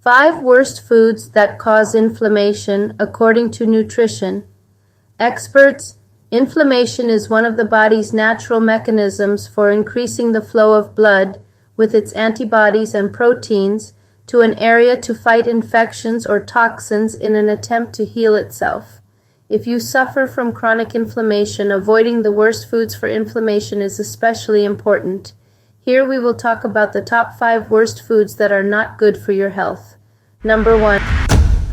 5 worst foods that cause inflammation according to nutrition. Experts, inflammation is one of the body's natural mechanisms for increasing the flow of blood with its antibodies and proteins to an area to fight infections or toxins in an attempt to heal itself. If you suffer from chronic inflammation, avoiding the worst foods for inflammation is especially important. Here we will talk about the top 5 worst foods that are not good for your health. Number 1.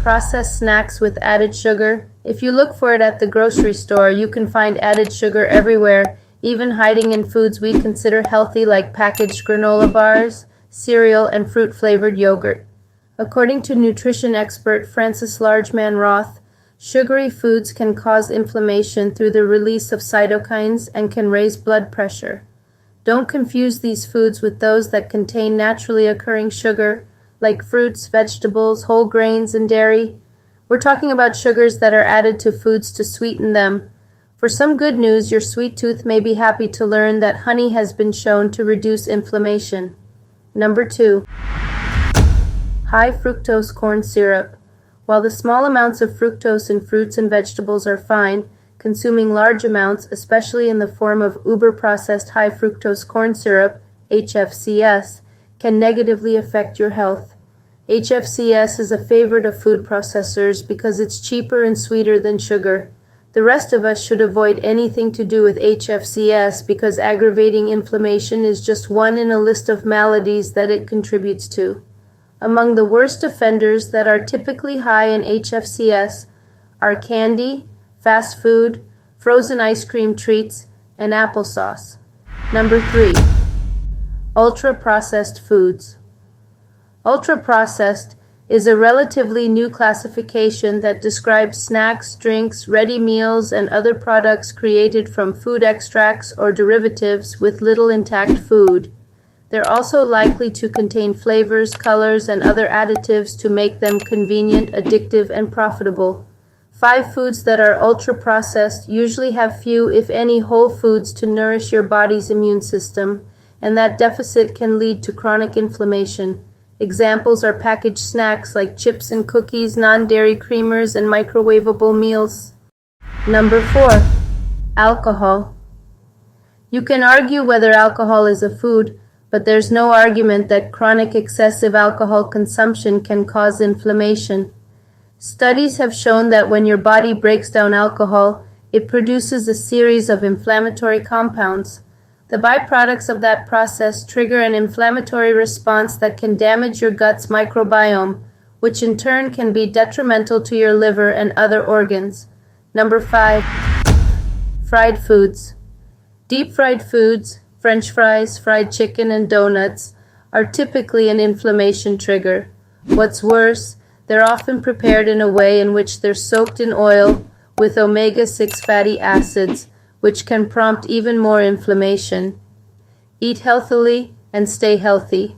Processed snacks with added sugar. If you look for it at the grocery store, you can find added sugar everywhere, even hiding in foods we consider healthy like packaged granola bars, cereal, and fruit-flavored yogurt. According to nutrition expert Francis Largeman Roth, sugary foods can cause inflammation through the release of cytokines and can raise blood pressure. Don't confuse these foods with those that contain naturally occurring sugar, like fruits, vegetables, whole grains, and dairy. We're talking about sugars that are added to foods to sweeten them. For some good news, your sweet tooth may be happy to learn that honey has been shown to reduce inflammation. Number 2. High fructose corn syrup. While the small amounts of fructose in fruits and vegetables are fine, consuming large amounts, especially in the form of uber-processed high fructose corn syrup, HFCS, can negatively affect your health. HFCS is a favorite of food processors because it's cheaper and sweeter than sugar. The rest of us should avoid anything to do with HFCS because aggravating inflammation is just one in a list of maladies that it contributes to. Among the worst offenders that are typically high in HFCS are candy, fast food, frozen ice cream treats, and applesauce. Number 3. Ultra-processed foods. Ultra-processed is a relatively new classification that describes snacks, drinks, ready meals, and other products created from food extracts or derivatives with little intact food. They're also likely to contain flavors, colors, and other additives to make them convenient, addictive, and profitable. 5 foods that are ultra-processed usually have few, if any, whole foods to nourish your body's immune system, and that deficit can lead to chronic inflammation. Examples are packaged snacks like chips and cookies, non-dairy creamers, and microwavable meals. Number 4. Alcohol. You can argue whether alcohol is a food, but there's no argument that chronic excessive alcohol consumption can cause inflammation. Studies have shown that when your body breaks down alcohol, it produces a series of inflammatory compounds. The byproducts of that process trigger an inflammatory response that can damage your gut's microbiome, which in turn can be detrimental to your liver and other organs. Number 5. Fried foods. Deep-fried foods, French fries, fried chicken, and donuts are typically an inflammation trigger. What's worse, they're often prepared in a way in which they're soaked in oil with omega-6 fatty acids, which can prompt even more inflammation. Eat healthily and stay healthy.